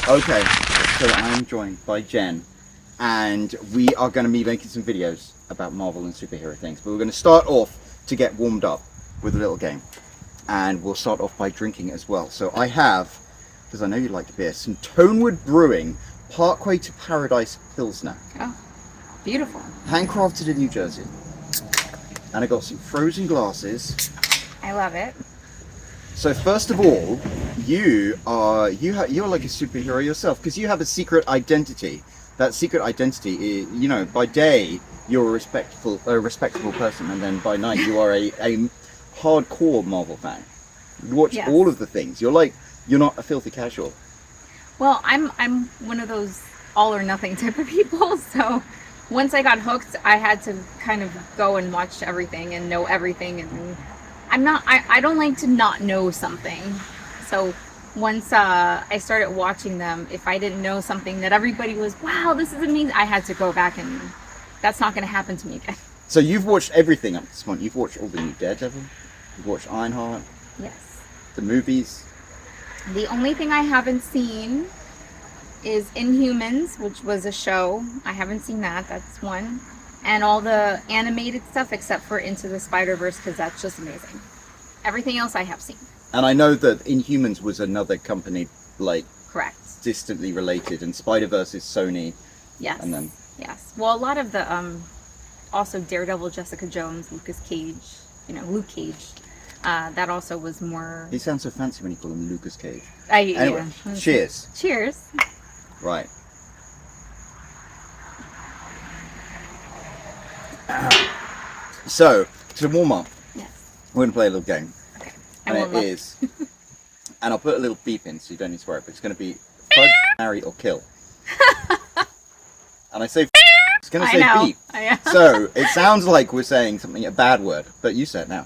Okay, so I'm joined by Jen, and we are going to be making some videos about Marvel and superhero things. But we're going to start off to get warmed up with a little game, and we'll start off by drinking as well. So I have, because I know you like beer, some Tonewood Brewing Parkway to Paradise Pilsner. Oh, beautiful. Handcrafted in New Jersey. And I got some frozen glasses. I love it. So first of all, you're like a superhero yourself, because you have a secret identity. That secret identity is, by day you're a respectable person, and then by night you are a hardcore Marvel fan. You watch all of the things. You're not a filthy casual. Well, I'm one of those all or nothing type of people. So once I got hooked, I had to kind of go and watch everything and know everything. And I don't like to not know something. So once I started watching them, if I didn't know something that everybody was, wow, this is amazing, I had to go back, and that's not going to happen to me again. So you've watched everything up to this point. You've watched all the new Daredevil. You've watched Ironheart. Yes. The movies. The only thing I haven't seen is Inhumans, which was a show. I haven't seen that. That's one. And all the animated stuff except for Into the Spider-Verse, because that's just amazing. Everything else I have seen. And I know that Inhumans was another company, correct, distantly related, and Spider-Verse is Sony. Yes. And then yes. Well, a lot of the also Daredevil, Jessica Jones, Luke Cage. That also was more. He sounds so fancy when you call him Lucas Cage. Anyway, cheers. Cheers. Right. So, to warm up, yes, we're going to play a little game. Okay. And it is, and I'll put a little beep in so you don't need to swear, but it's going to be fudge, marry, or kill. And I say it's going to say beep. So, it sounds like we're saying a bad word, but you say it now.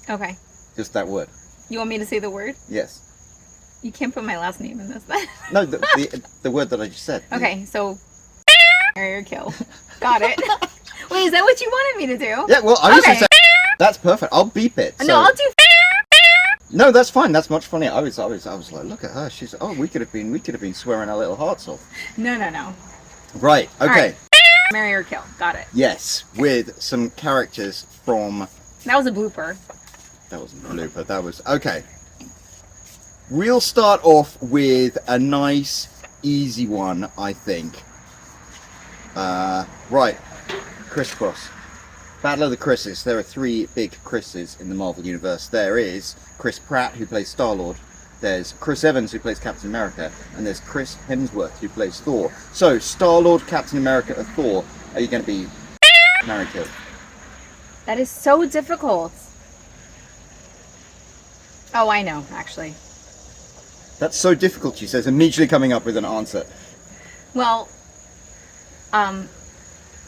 Okay. Just that word. You want me to say the word? Yes. You can't put my last name in this then. No, the word that I just said. Okay, so marry or kill. Got it. Wait, is that what you wanted me to do? Yeah, well, I was just saying, that's perfect. I'll beep it. No, I'll do. No, that's fine. That's much funnier. I was like, look at her. She's we could have been swearing our little hearts off. No. Right. Okay. Right. Marry or kill. Got it. Yes, with some characters from. That was a blooper. That wasn't a blooper. That was okay. We'll start off with a nice, easy one, I think. Right. Crisscross. Battle of the Chris's. There are three big Chris's in the Marvel Universe. There is Chris Pratt, who plays Star-Lord. There's Chris Evans, who plays Captain America. And there's Chris Hemsworth, who plays Thor. So, Star-Lord, Captain America, or Thor, are you going to be married to? That is so difficult. Oh, I know, actually. That's so difficult, she says, immediately coming up with an answer. Well,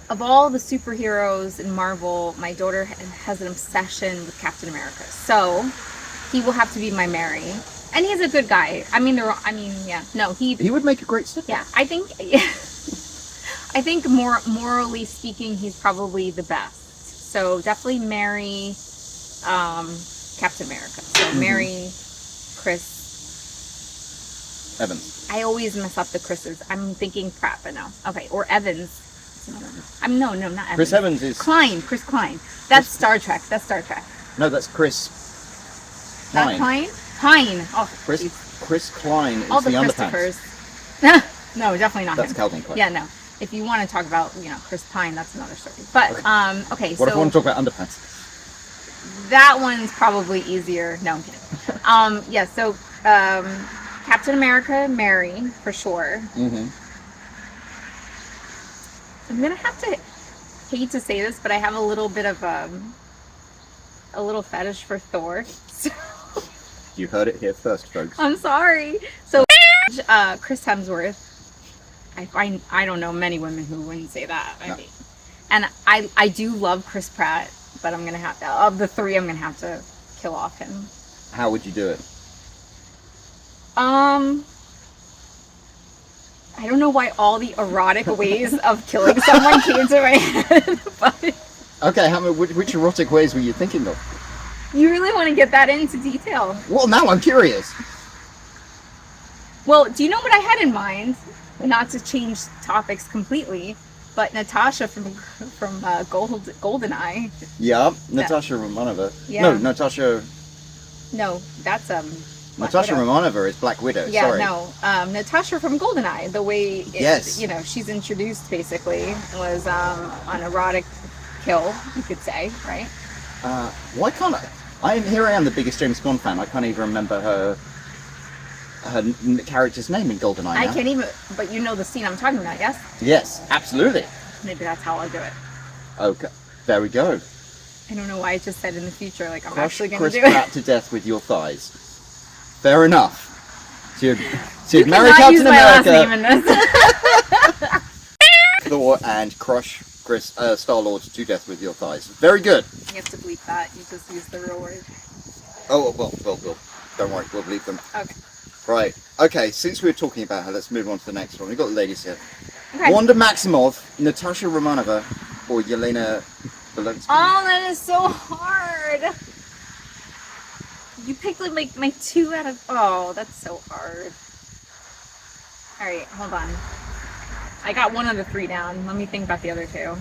of all the superheroes in Marvel, my daughter has an obsession with Captain America. So, he will have to be my Mary. And he's a good guy. He would make a great step. Yeah, I think morally speaking, he's probably the best. So, definitely marry Captain America. So, marry Chris Evans. I always mess up the Chris's. I'm thinking Pratt, but no. Okay, or Evans. No, not Evans. Chris Evans is... Chris Klein. That's Star Trek. No, that's Chris Klein. Not Klein? Klein. Oh, Chris Klein is all the Christophers. No, definitely not that's him. Calvin Klein. Yeah, no. If you want to talk about, Chris Pine, that's another story. But, okay, What if I want to talk about underpants? That one's probably easier. No, I'm kidding. So, Captain America, Mary, for sure. Mm-hmm. I'm gonna have to hate to say this, but I have a little bit of a little fetish for Thor. So, you heard it here first, folks. I'm sorry. So, Chris Hemsworth. I don't know many women who wouldn't say that. No. And I do love Chris Pratt, but I'm gonna have to, of the three, I'm gonna have to kill off him. How would you do it? I don't know why all the erotic ways of killing someone came to my head, but... Okay, which erotic ways were you thinking of? You really want to get that into detail? Well, now I'm curious. Well, do you know what I had in mind? Not to change topics completely, but Natasha from Goldeneye. Yeah, Natasha Romanova. Yeah. No, Natasha No, that's Black Natasha Widow. Romanova is Black Widow. Yeah, Sorry. no. Natasha from Goldeneye, the way Yes. you know, she's introduced basically was an erotic kill, you could say, right? Why can't here I am, the biggest James Bond fan. I can't even remember her character's name in GoldenEye now. I can't even, but you know the scene I'm talking about, yes? Yes, absolutely. Maybe that's how I'll do it. Okay, there we go. I don't know why I just said in the future, like I'm Crush actually going Chris to do Pratt it. to death with your thighs. Fair enough. So you'd You marry cannot use Captain my last name America, in this. Thor, and crush Star-Lord to death with your thighs. Very good. You have to bleep that. You just use the real word. Oh, well, don't worry, we'll leave them. Okay. Right. Okay, since we were talking about her, let's move on to the next one. We've got the ladies here. Okay. Wanda Maximoff, Natasha Romanova, or Yelena Belensky. Oh, that is so hard. You picked like my 2 out of... Oh, that's so hard. Alright, hold on. I got 1 of the 3 down. Let me think about the other 2.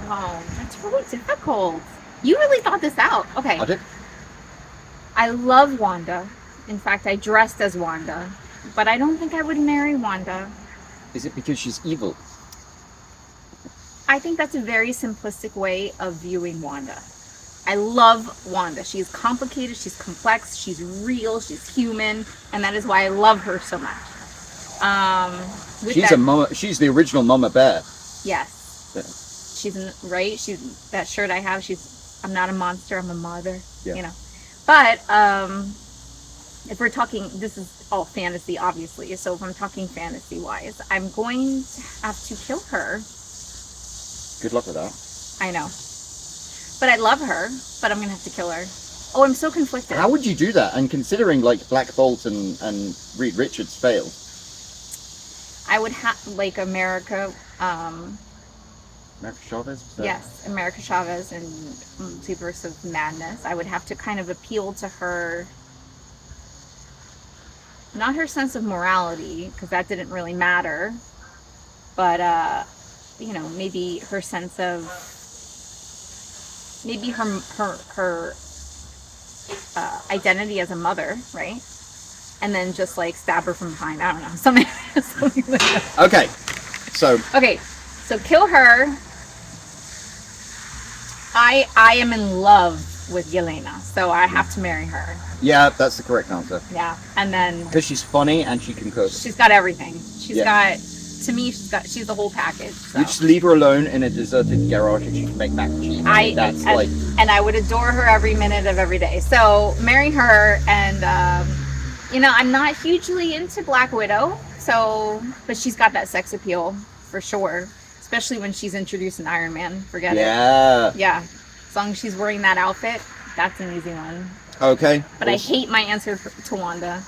Wow, that's really difficult. You really thought this out. Okay. I did. I love Wanda. In fact, I dressed as Wanda. But I don't think I would marry Wanda. Is it because she's evil? I think that's a very simplistic way of viewing Wanda. I love Wanda. She's complicated, she's complex, she's real, she's human, and that is why I love her so much. She's the original Mama Bear. Yes. Yeah. Right? She's that shirt I have, I'm not a monster, I'm a mother. Yeah. You know. But if we're talking, this is all fantasy, obviously. So if I'm talking fantasy-wise, I'm going to have to kill her. Good luck with that. I know. But I love her, but I'm going to have to kill her. Oh, I'm so conflicted. How would you do that? And considering like Black Bolt and Reed Richards failed. I would have, like, America Chavez? Yes, America Chavez and Multiverse of Madness. I would have to kind of appeal to her, not her sense of morality, because that didn't really matter, but, you know, maybe her sense of, maybe her identity as a mother, right? And then just, like, stab her from behind. I don't know, something like that. Okay, so kill her. I am in love with Yelena, so I have to marry her. yeah, that's the correct answer. Yeah, and then Because she's funny and she can cook. she's got everything. She's Yeah. got, to me, she's the whole package. So. You just leave her alone in a deserted garage and she can make mac and cheese. And I would adore her every minute of every day. So marry her, and you know, I'm not hugely into Black Widow, but she's got that sex appeal for sure. Especially when she's introduced in Iron Man. Forget it. Yeah. As long as she's wearing that outfit, that's an easy one. Okay. But I hate my answer to Wanda.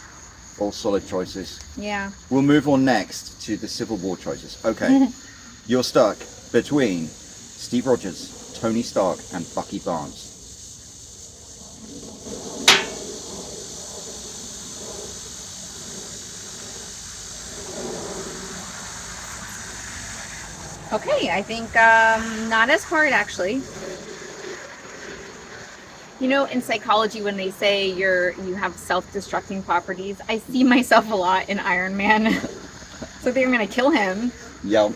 All solid choices. Yeah. We'll move on next to the Civil War choices. Okay. You're stuck between Steve Rogers, Tony Stark, and Bucky Barnes. Okay, I think not as hard, actually. You know, in psychology, when they say you have self-destructing properties, I see myself a lot in Iron Man. So they're going to kill him. Yep.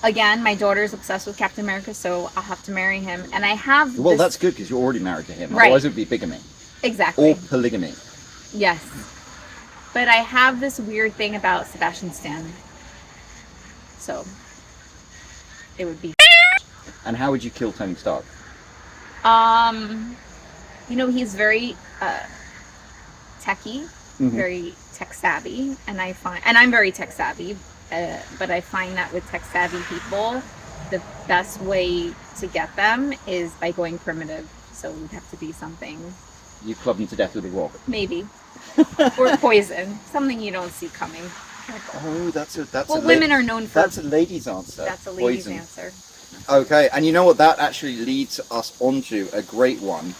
Again, my daughter's obsessed with Captain America, so I'll have to marry him. And I have Well, that's good because you're already married to him. Right. Otherwise, it would be bigamy. Exactly. Or polygamy. Yes. But I have this weird thing about Sebastian Stan. So, it would be... And how would you kill Tony Stark? You know, he's very techie, very tech savvy, and I'm very tech savvy, but I find that with tech savvy people, the best way to get them is by going primitive. So it would have to be something... You club them to death with a rock. Maybe. Or poison. Something you don't see coming. Oh, that's Well, women are known for. that's a lady's answer. That's a lady's Poison. answer. Okay, and you know what? That actually leads us onto a great one.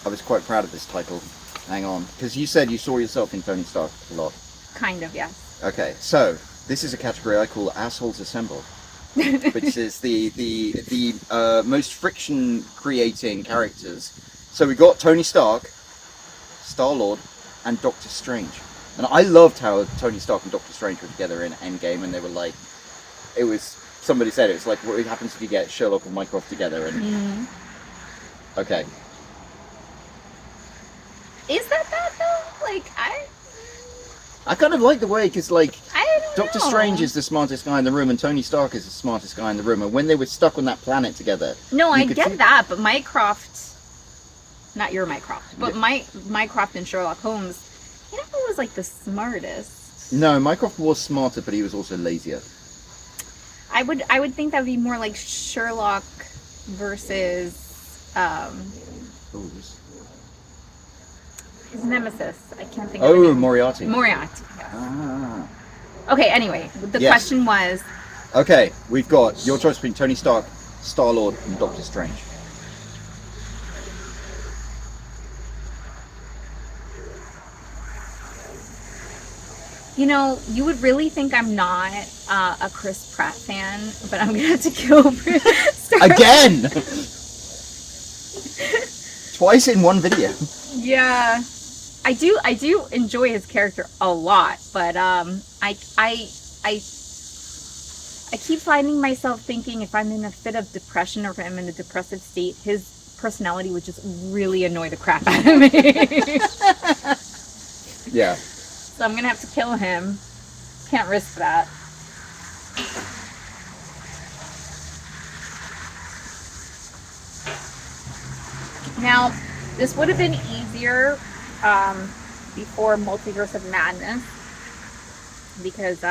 I was quite proud of this title. Hang on, because you said you saw yourself in Tony Stark a lot. Kind of, yes. Okay, so this is a category I call assholes assemble, which is the most friction creating characters. So we got Tony Stark, Star-Lord, and Doctor Strange. And I loved how Tony Stark and Doctor Strange were together in Endgame, and they were like, it was, somebody said it's like, what happens if you get Sherlock and Mycroft together? And okay. Is that bad though? Like, I kind of like the way, because like, I don't Doctor know. Strange is the smartest guy in the room, and Tony Stark is the smartest guy in the room. And when they were stuck on that planet together, No, I you could get see- that, but Mycroft, not your Mycroft, but Yeah. Mycroft and Sherlock Holmes, he never was like the smartest. No, Mycroft was smarter, but he was also lazier. I would think that would be more like Sherlock versus his nemesis. I can't think of Oh, the name. Moriarty. Moriarty. Ah. Okay, anyway, the Yes. question was, Okay, we've got your choice between Tony Stark, Star-Lord, and Doctor Strange. you know, you would really think I'm not a Chris Pratt fan, but I'm gonna have to kill Star- Again! Twice in one video. Yeah, I do enjoy his character a lot, but I keep finding myself thinking if I'm in a fit of depression or if I'm in a depressive state, his personality would just really annoy the crap out of me. Yeah. So I'm gonna have to kill him. Can't risk that. Now, this would have been easier before Multiverse of Madness, because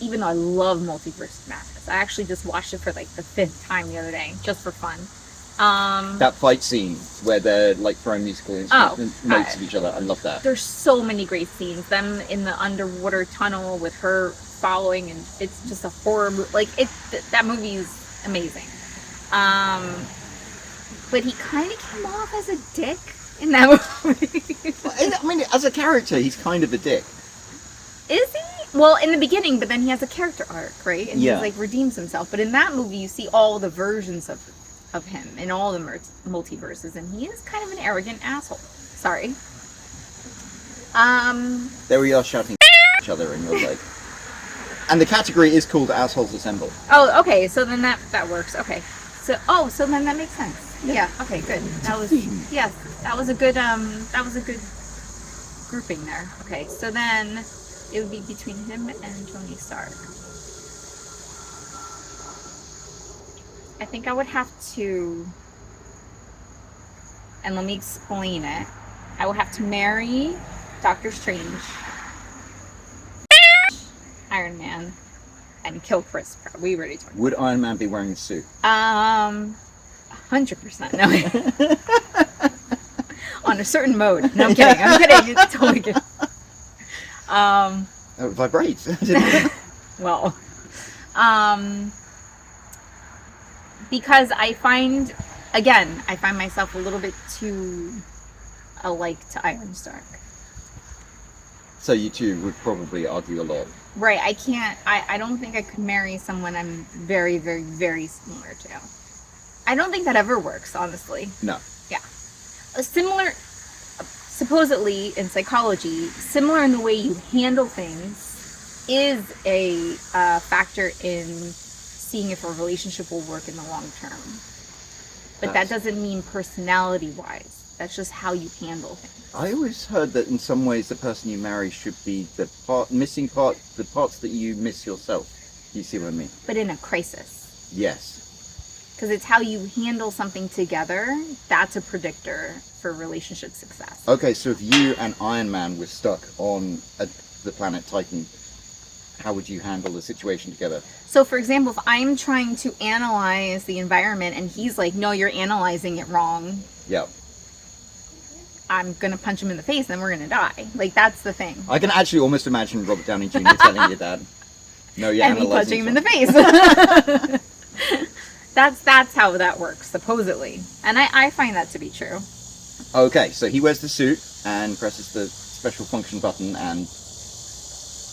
even though I love Multiverse of Madness, I actually just watched it for like the 5th time the other day, just for fun. That fight scene where they're like throwing musical notes at each other, I love that. There's so many great scenes. Them in the underwater tunnel with her following, and it's just a horror movie. Like that movie is amazing. But he kind of came off as a dick in that movie. I mean, as a character, he's kind of a dick. Is he? Well, in the beginning, but then he has a character arc, right? And Yeah. he like redeems himself. But in that movie, you see all the versions of him in all the multiverses, and he is kind of an arrogant asshole. Sorry. There we are shouting at each other, and you're like... And the category is called Assholes Assemble. Oh, okay. So then that works. Okay. So then that makes sense. Yeah. Okay. Good. That was that was a good grouping there. Okay. So then it would be between him and Tony Stark. I think I would have to, and let me explain it. I would have to marry Doctor Strange, Iron Man, and kill Chris Pratt. We already talked. Would Iron Man be wearing a suit? 100%. No. On a certain mode. No, I'm kidding. I'm kidding. It's totally good. Oh, it vibrates. Well, because I find myself a little bit too alike to Iron Stark. So you two would probably argue a lot. Right. I don't think I could marry someone I'm very, very, very similar to. I don't think that ever works, honestly. No. Yeah. Supposedly in psychology, similar in the way you handle things is a factor in seeing if a relationship will work in the long term. But that doesn't mean personality-wise. That's just how you handle things. I always heard that in some ways the person you marry should be the parts that you miss yourself. You see what I mean? But in a crisis. Yes. Because it's how you handle something together. That's a predictor for relationship success. Okay, so if you and Iron Man were stuck on the planet Titan, how would you handle the situation together? So, for example, if I'm trying to analyze the environment and he's like, no, you're analyzing it wrong. Yeah. I'm gonna punch him in the face and then we're gonna die. Like, that's the thing. I can actually almost imagine Robert Downey Jr. telling your dad, "No, you're And me analyzing punching him in something." the face. That's how that works, supposedly. And I find that to be true. Okay, so he wears the suit and presses the special function button, and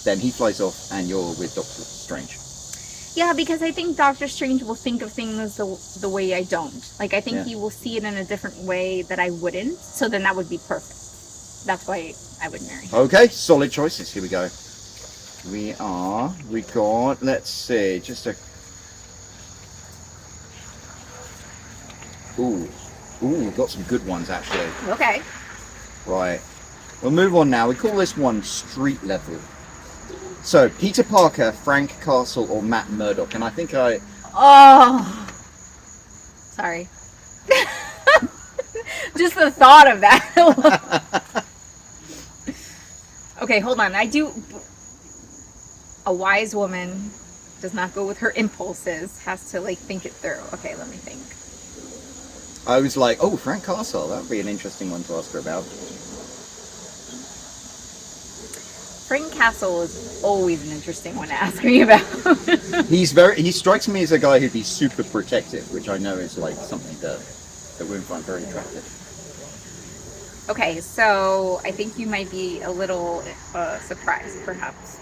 then he flies off, and you're with Doctor Strange. Yeah, because I think Doctor Strange will think of things the way I don't. Like, I think he will see it in a different way that I wouldn't. So then that would be perfect. That's why I would marry him. Okay, solid choices. Here we go. We got, let's see, just a... Ooh, we've got some good ones, actually. Okay. Right. We'll move on now. We call this one street level. So, Peter Parker, Frank Castle, or Matt Murdock. And I think Oh. Sorry. Just the thought of that. Okay, hold on. A wise woman does not go with her impulses. Has to, like, think it through. Okay, let me think. I was like, oh, Frank Castle. That would be an interesting one to ask her about. Frank Castle is always an interesting one to ask me about. He strikes me as a guy who'd be super protective, which I know is like something that women find very attractive. Okay, so I think you might be a little surprised, perhaps.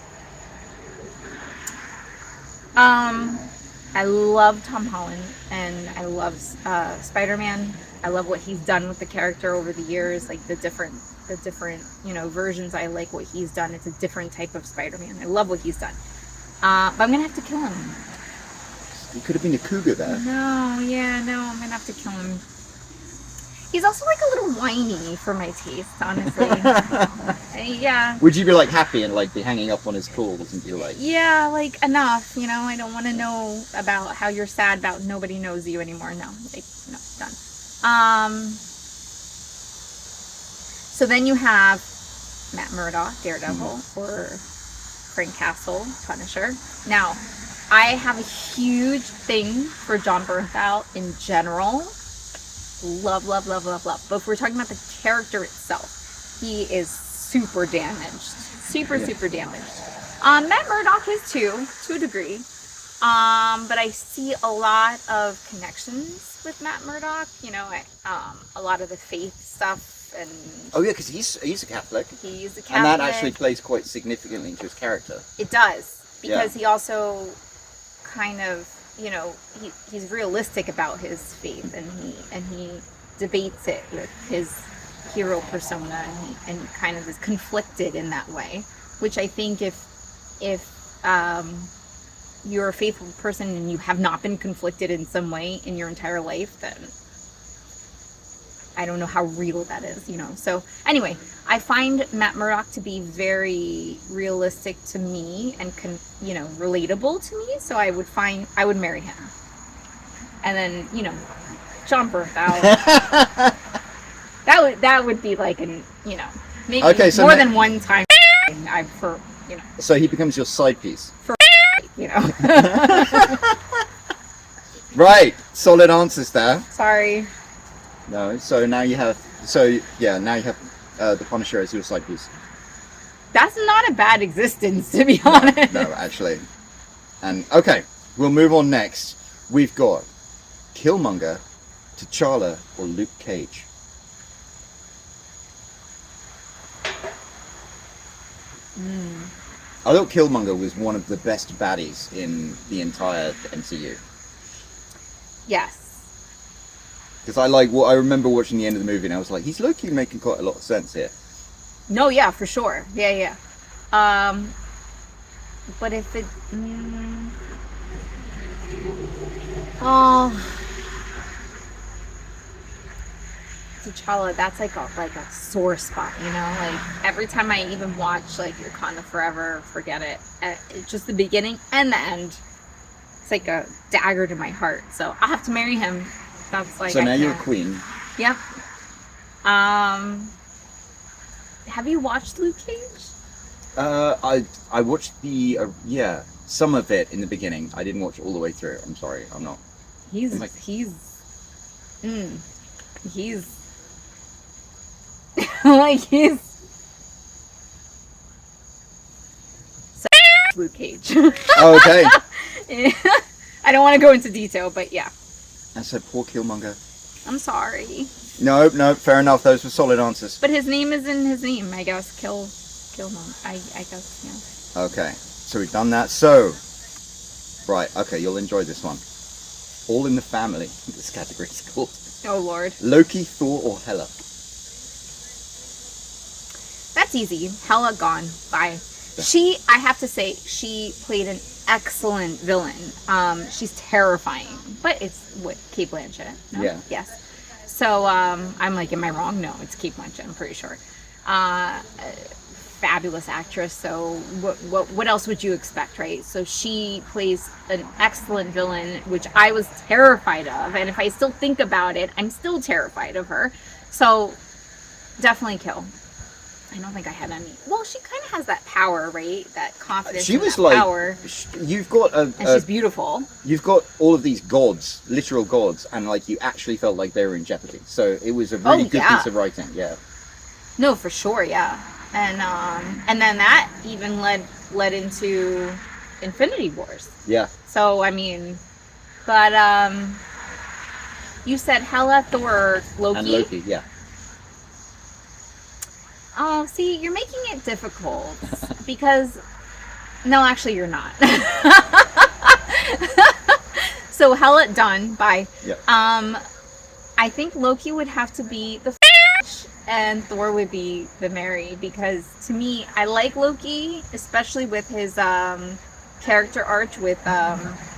I love Tom Holland, and I love Spider-Man. I love what he's done with the character over the years, like the different versions. I like what he's done. It's a different type of Spider-Man. I love what he's done. But I'm gonna have to kill him. He could have been a cougar there. No, I'm gonna have to kill him. He's also like a little whiny for my taste, honestly. Yeah. Would you be like happy and like be hanging up on his calls and be like... Yeah, like enough, I don't want to know about how you're sad about nobody knows you anymore. No, like, no, done. So then you have Matt Murdock, Daredevil, or Frank Castle, Punisher. Now, I have a huge thing for Jon Bernthal in general. Love. But if we're talking about the character itself, he is super damaged. Super damaged. Matt Murdock is too, to a degree. But I see a lot of connections with Matt Murdock. A lot of the faith stuff. And oh yeah, because he's a Catholic. He's a Catholic. And that actually plays quite significantly into his character. It does. Because he also kind of, he's realistic about his faith, and he debates it with his hero persona, and he kind of is conflicted in that way, which I think if you're a faithful person and you have not been conflicted in some way in your entire life, then I don't know how real that is, So anyway, I find Matt Murdock to be very realistic to me and relatable to me. So I would marry him. And then, Jon Bernthal. that would be like maybe more than one time. So he becomes your side piece. Right. Solid answers there. Sorry. No, so now you have the Punisher as your side piece. That's not a bad existence, to be honest. No, actually. And okay, we'll move on next. We've got Killmonger, T'Challa, or Luke Cage. I thought Killmonger was one of the best baddies in the entire MCU. Yes. Because I remember watching the end of the movie and I was like, he's low-key making quite a lot of sense here. No, yeah, for sure. Yeah. But if it... T'Challa, that's like a sore spot, Like, every time I even watch, like, Wakanda Forever, forget it. It's just the beginning and the end. It's like a dagger to my heart. So I'll have to marry him. That's like, so now you're a queen. Yep. Have you watched Luke Cage? I watched some of it in the beginning. I didn't watch it all the way through. I'm sorry, I'm not. He's Like he's so Luke Cage. Okay. I don't want to go into detail, but yeah. And so poor Killmonger. I'm sorry. No, fair enough. Those were solid answers. But his name is in his name, I guess. Killmonger. I guess, yeah. Okay, so we've done that. So, right, okay, you'll enjoy this one. All in the family, this category is called. Oh, Lord. Loki, Thor, or Hela? That's easy. Hela gone. Bye. I have to say, she played an excellent villain. She's terrifying. But it's, Kate Blanchett? No? Yeah. Yes. So, I'm like, am I wrong? No, it's Kate Blanchett, I'm pretty sure. Fabulous actress, so what else would you expect, right? So she plays an excellent villain, which I was terrified of, and if I still think about it, I'm still terrified of her. So definitely kill. I don't think I had any. Well, she kind of has that power, right? That confidence. She was that like, power. You've got And she's beautiful. You've got all of these gods, literal gods, and like you actually felt like they were in jeopardy. So it was a really good piece of writing. Yeah. No, for sure, yeah. And then that even led into Infinity Wars. Yeah. So I mean, but you said Hela, Thor, Loki. And Loki, yeah. Oh, see, you're making it difficult because no, actually, you're not. So Hela done. Bye. Yep. I think Loki would have to be the and Thor would be the Mary, because to me, I like Loki, especially with his character arc with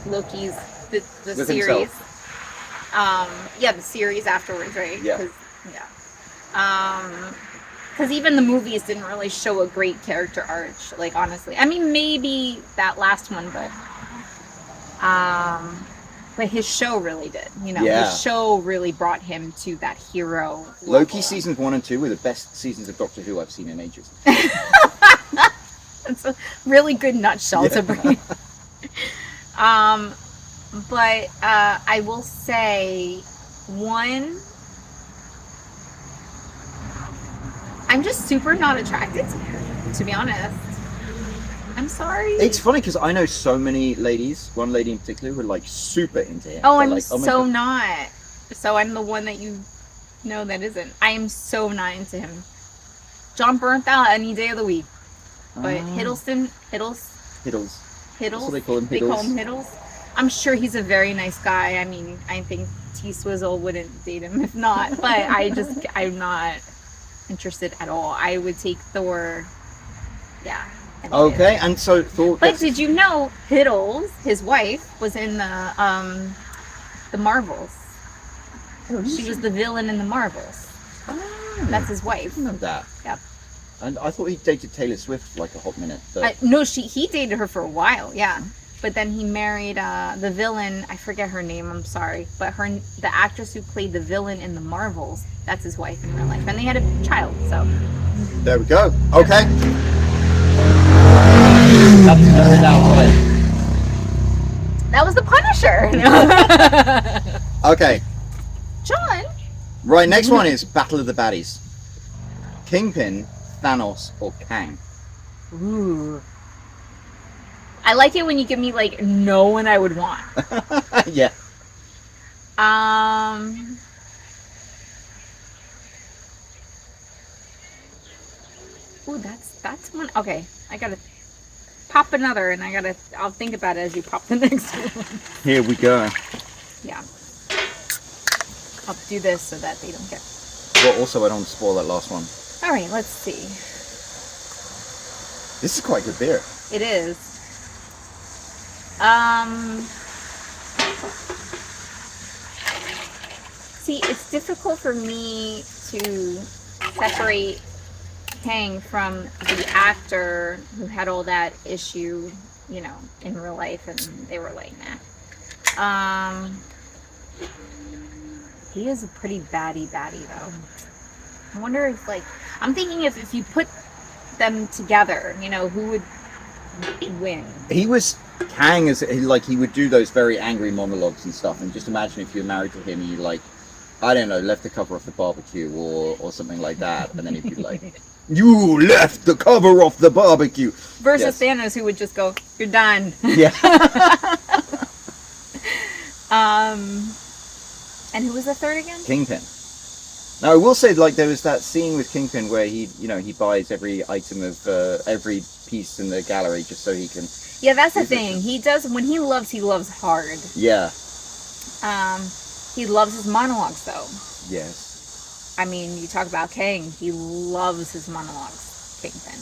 Loki's the with series. Himself. Yeah, the series afterwards, right? Yeah. Because even the movies didn't really show a great character arc, like, honestly. I mean, maybe that last one, but his show really did. You know, his show really brought him to that hero level. Loki seasons 1 and 2 were the best seasons of Doctor Who I've seen in ages. That's a really good nutshell to bring. But I will say one. I'm just super not attracted to him, to be honest. I'm sorry. It's funny because I know so many ladies, one lady in particular, who are like super into him. Oh, I'm like, so not. So I'm the one that you know that isn't. I am so not into him. John Bernthal any day of the week. But Hiddleston. Hiddles. That's what they call him, They call him Hiddles. I'm sure he's a very nice guy. I mean, I think T-Swizzle wouldn't date him if not. But I'm not interested at all. I would take Thor. Yeah. Okay, and so Thor. But did you know Hiddles, his wife, was in the Marvels? Oh, she was the villain in the Marvels. Oh, that's his wife. I know that. Yep. And I thought he dated Taylor Swift for like a hot minute. But... No, he dated her for a while, yeah. But then he married the villain. I forget her name. I'm sorry, but the actress who played the villain in the Marvels. That's his wife in real life, and they had a child. So there we go. Okay. That was the Punisher. Okay. John. Right, next one is Battle of the Baddies. Kingpin, Thanos, or Kang? Ooh. I like it when you give me like no one I would want. Yeah. Ooh, that's one. Okay, I gotta pop another, and I'll think about it as you pop the next one. Here we go. Yeah. I'll do this so that they don't get. Well, also I don't want to spoil that last one. All right, let's see. This is quite good beer. It is. See, it's difficult for me to separate Kang from the actor who had all that issue, you know, in real life, and they were like, nah. He is a pretty baddie though. I wonder if, like, I'm thinking if you put them together, you know, who would win? Kang is like, he would do those very angry monologues and stuff, and just imagine if you're married to him, you like I don't know, left the cover off the barbecue or something like that, and then he'd be like, "You left the cover off the barbecue." Versus Yes. Thanos, who would just go, "You're done." Yeah. And who was the third again? Kingpin. Now I will say, like, there was that scene with Kingpin where he buys every item of every piece in the gallery just so he can. Yeah, that's the use it. thing. He does when he loves hard. Yeah. He loves his monologues, though. Yes. I mean, you talk about Kang. He loves his monologues, Kingpin.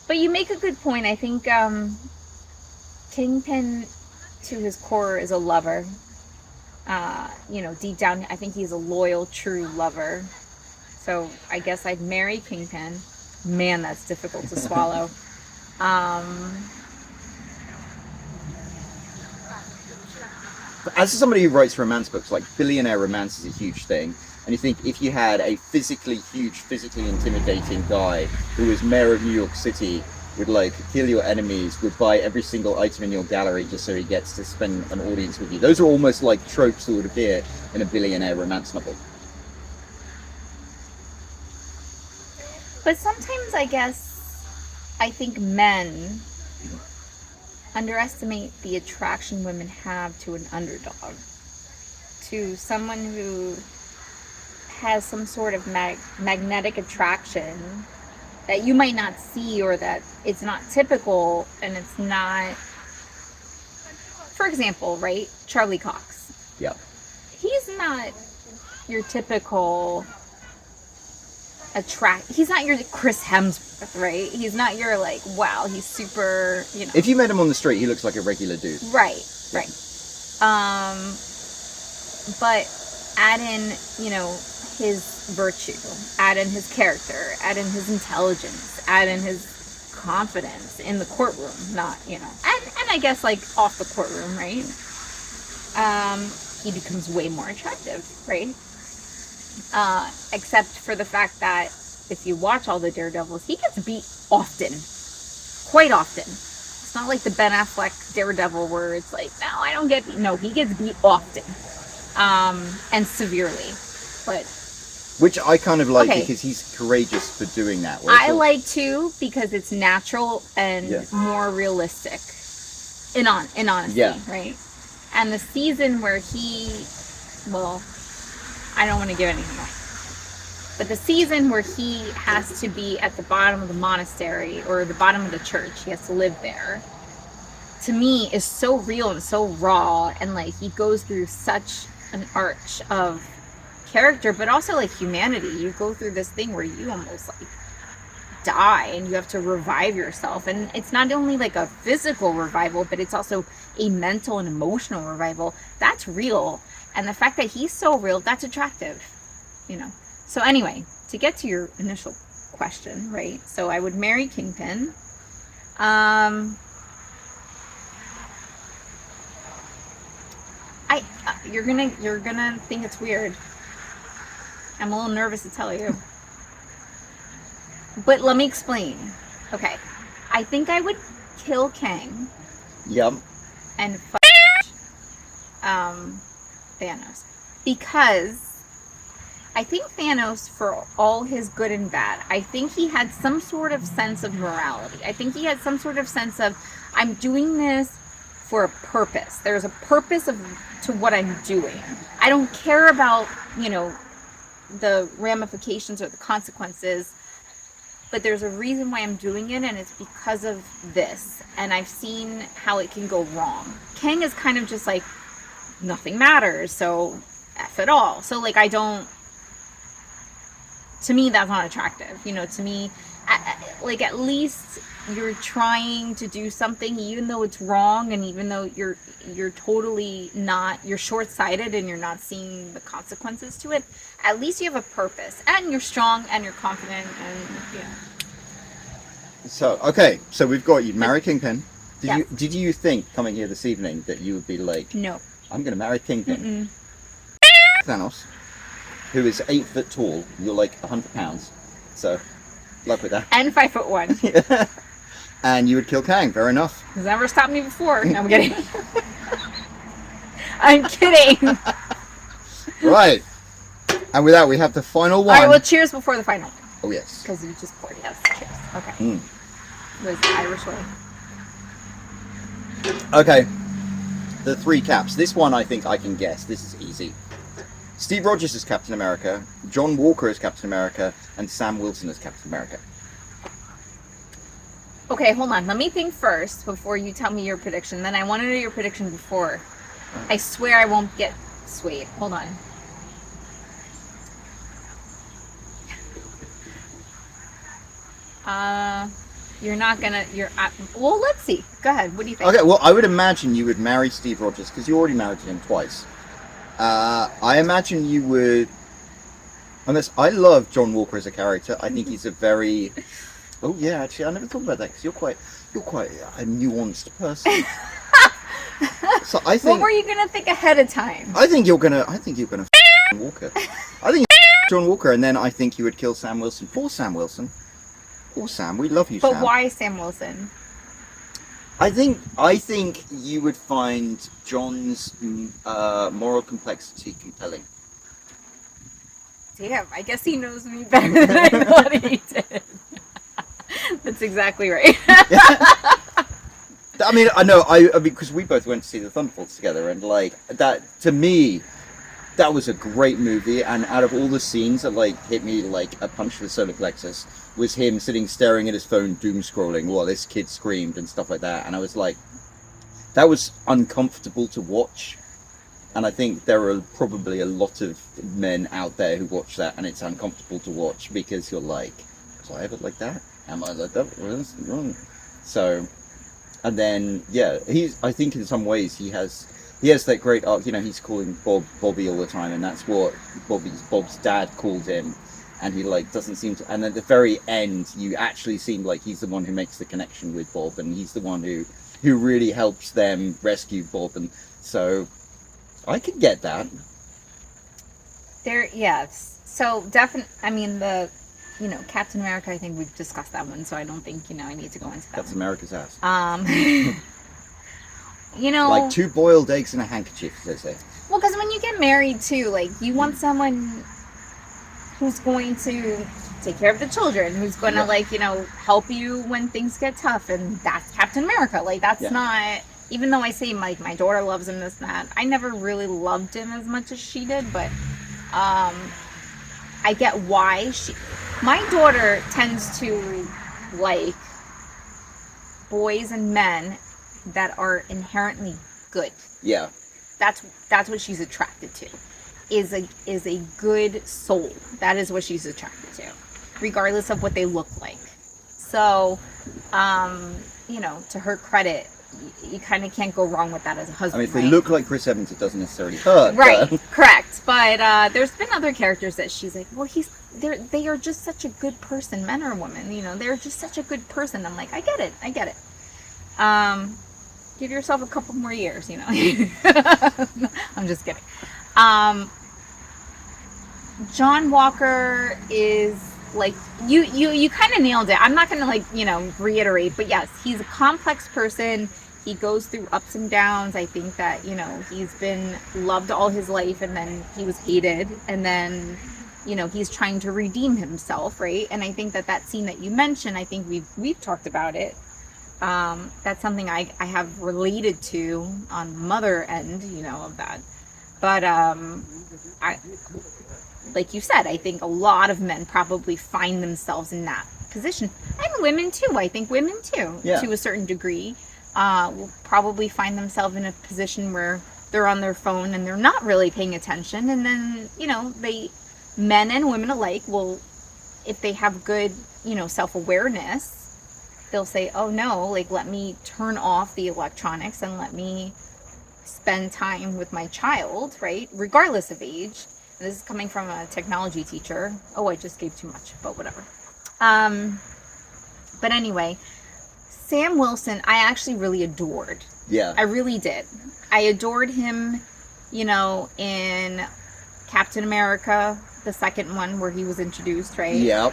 But you make a good point. I think Kingpin, to his core, is a lover. Deep down, I think he's a loyal, true lover. So I guess I'd marry Kingpin. Man, that's difficult to swallow. As somebody who writes romance books, like, billionaire romance is a huge thing. And you think if you had a physically intimidating guy who was mayor of New York City, would like kill your enemies, would buy every single item in your gallery just so he gets to spend an audience with you. Those are almost like tropes that would appear in a billionaire romance novel. But sometimes I think men underestimate the attraction women have to an underdog, to someone who has some sort of magnetic attraction that you might not see, or that it's not typical, and it's not, for example, right? Charlie Cox. Yeah. He's not your typical he's not your Chris Hemsworth, right? He's not your like, wow, he's super, If you met him on the street, he looks like a regular dude. Right. But add in, his virtue, add in his character, add in his intelligence, add in his confidence in the courtroom, not, and I guess like off the courtroom, right? He becomes way more attractive, right? Except for the fact that if you watch all the Daredevils, he gets beat often. Quite often. It's not like the Ben Affleck Daredevil where it's like, no, I don't get beat. No, he gets beat often. And severely. But which I kind of like, because he's courageous for doing that. I like too, because it's natural and more realistic. In honesty, right? And the season where I don't want to give anything away. But the season where he has to be at the bottom of the monastery or the bottom of the church, he has to live there, to me is so real and so raw, and like he goes through such an arch of character, but also like humanity. You go through this thing where you almost like die and you have to revive yourself, and it's not only like a physical revival, but it's also a mental and emotional revival. That's real. And the fact that he's so real, that's attractive, So anyway, to get to your initial question, right? So I would marry Kingpin. You're gonna think it's weird. I'm a little nervous to tell you. But let me explain. Okay. I think I would kill Kang. Yep. And Thanos, because I think Thanos, for all his good and bad, I think he had some sort of sense of morality. I think he had some sort of sense of, I'm doing this for a purpose. There's a purpose to what I'm doing. I don't care about, the ramifications or the consequences, but there's a reason why I'm doing it, and it's because of this. And I've seen how it can go wrong. Kang is kind of just like, nothing matters, so F it all. So like, to me, that's not attractive. To me, at least you're trying to do something, even though it's wrong, and even though you're totally not, you're short-sighted and you're not seeing the consequences to it. At least you have a purpose, and you're strong, and you're confident, and So so we've got you marry Kingpin. Did you think coming here this evening that you would be like, no, I'm going to marry Kingpin? Thanos, who is 8 foot tall, you're like 100 pounds, so luck with that. And 5'1". Yeah. And you would kill Kang, fair enough. Has never stopped me before. No, I'm kidding. I'm kidding. Right. And with that, we have the final one. All right, well, cheers before the final one. Oh, yes. Because you just poured. Yes, cheers. Okay. Mm. It was Irish way. Okay. The 3 caps. This one I think I can guess. This is easy. Steve Rogers as Captain America, John Walker as Captain America, and Sam Wilson as Captain America. Okay, hold on. Let me think first before you tell me your prediction. Then I want to know your prediction before. I swear I won't get swayed. Hold on. You're not gonna. Well, let's see. Go ahead. What do you think? Okay, well, I would imagine you would marry Steve Rogers because you already married him twice. I imagine you would. Unless I love John Walker as a character, I think he's a very. Oh yeah, actually, I never thought about that because you're quite a nuanced person. So I think. What were you gonna think ahead of time? I think you're gonna Walker. I think John Walker, and then I think you would kill Sam Wilson. Poor Sam Wilson. Poor Sam. We love you, But Sam. why Sam Wilson? I think you would find John's moral complexity compelling. Damn, I guess he knows me better than I thought he did. That's exactly right. I mean, I know. I mean, because we both went to see the Thunderbolts together, and like that to me, that was a great movie. And out of all the scenes that like hit me like a punch to the solar plexus, was him sitting staring at his phone, doom scrolling while this kid screamed and stuff like that. And I was like, that was uncomfortable to watch. And I think there are probably a lot of men out there who watch that, and it's uncomfortable to watch because you're like, was I ever like that? Am I like that? What's wrong? So, and then yeah, I think in some ways he has that great arc. You know, he's calling Bobby all the time, and that's what Bob's dad called him. And he like doesn't seem to. And at the very end, you actually seem like he's the one who makes the connection with Bob, and he's the one who really helps them rescue Bob. And so, I could get that. Yes. So definitely. I mean Captain America. I think we've discussed that one, so I don't think I need to go into that. That's America's ass. Like 2 boiled eggs in a handkerchief, as they say. Well, because when you get married too, like you want someone who's going to take care of the children, who's going to help you when things get tough, and that's Captain America. Like that's not, even though I say my daughter loves him, this and that, I never really loved him as much as she did, but I get why my daughter tends to like boys and men that are inherently good. Yeah. That's what she's attracted to. Is a good soul. That is what she's attracted to, regardless of what they look like. So, to her credit, you kind of can't go wrong with that as a husband. I mean, if they look like Chris Evans, it doesn't necessarily hurt. Right, correct. But there's been other characters that she's like, well, they are just such a good person, men or women. They're just such a good person. I'm like, I get it. Give yourself a couple more years, I'm just kidding. John Walker is like you kind of nailed it. I'm not gonna reiterate, but yes, he's a complex person. He goes through ups and downs. I think that he's been loved all his life, and then he was hated, and then he's trying to redeem himself, right? And I think that scene that you mentioned, I think we've talked about it. That's something I have related to on mother end, of that. But I, like you said, I think a lot of men probably find themselves in that position, and women too. I think women too, to a certain degree, will probably find themselves in a position where they're on their phone and they're not really paying attention, and then men and women alike will, if they have good self-awareness, they'll say, oh no, let me turn off the electronics and let me spend time with my child, right? Regardless of age. And this is coming from a technology teacher. Oh, I just gave too much, but whatever. But anyway, Sam Wilson, I actually really adored. Yeah. I really did. I adored him, in Captain America, the second one where he was introduced, right? Yep.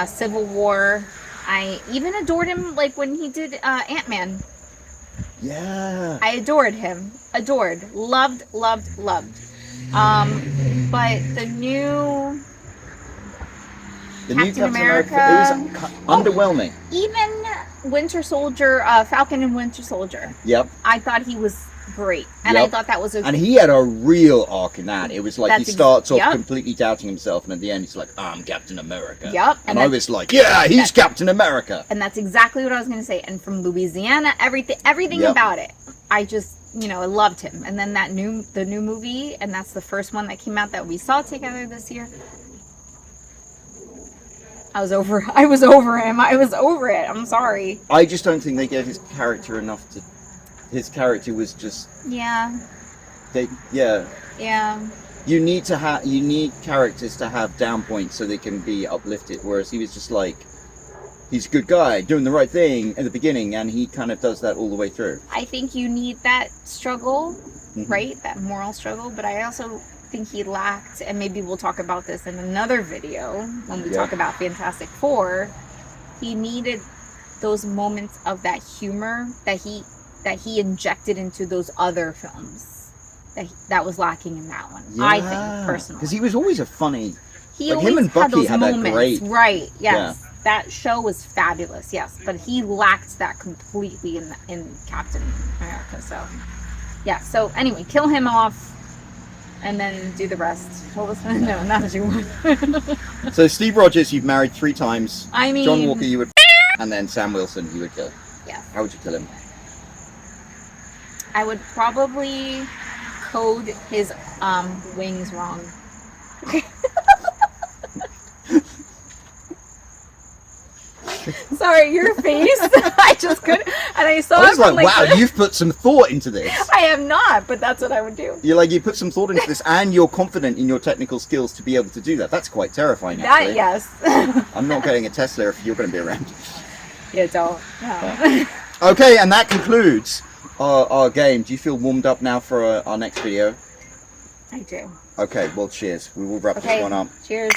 Civil War. I even adored him when he did Ant-Man. Yeah. I adored him. Adored. Loved. But the new Captain America, it was underwhelming. even Winter Soldier, Falcon and Winter Soldier. Yep. I thought he was great, and I thought that was and he had a real arc in that. It was like he starts off yep. completely doubting himself, and at the end he's like, "I'm Captain America." Yep. And I was like, "Yeah, he's Captain America." And that's exactly what I was going to say. And from Louisiana, everything Yep. about it, I just, I loved him. And then the new movie, and that's the first one that came out that we saw together this year. I was over him. I was over it. I'm sorry. I just don't think they gave his character enough to. His character was just. Yeah. Yeah. Yeah. You need characters to have down points so they can be uplifted. Whereas he was just like, he's a good guy doing the right thing at the beginning, and he kind of does that all the way through. I think you need that struggle, Mm-hmm. right? That moral struggle. But I also think he lacked, and maybe we'll talk about this in another video when we talk about Fantastic Four. He needed those moments of that humor that he injected into those other films that was lacking in that one. I think personally, because he was always a funny. He like him and Bucky had that great. Right? Yes, that show was fabulous. Yes, but he lacked that completely in Captain America. So yeah. So anyway, kill him off. And then do the rest. What was no, not do one. So Steve Rogers, you've married 3 times. I mean, John Walker, you would, and then Sam Wilson, you would kill. Yeah. How would you kill him? I would probably code his wings wrong. Sorry, your face. I just couldn't. And I saw I was it like, wow, you've put some thought into this. I have not, but that's what I would do. You put some thought into this, and you're confident in your technical skills to be able to do that. That's quite terrifying, actually. That, yes. I'm not getting a Tesla if you're going to be around. You don't. No. Okay, and that concludes our game. Do you feel warmed up now for our next video? I do. Okay, well, cheers. We will wrap this one up. Cheers.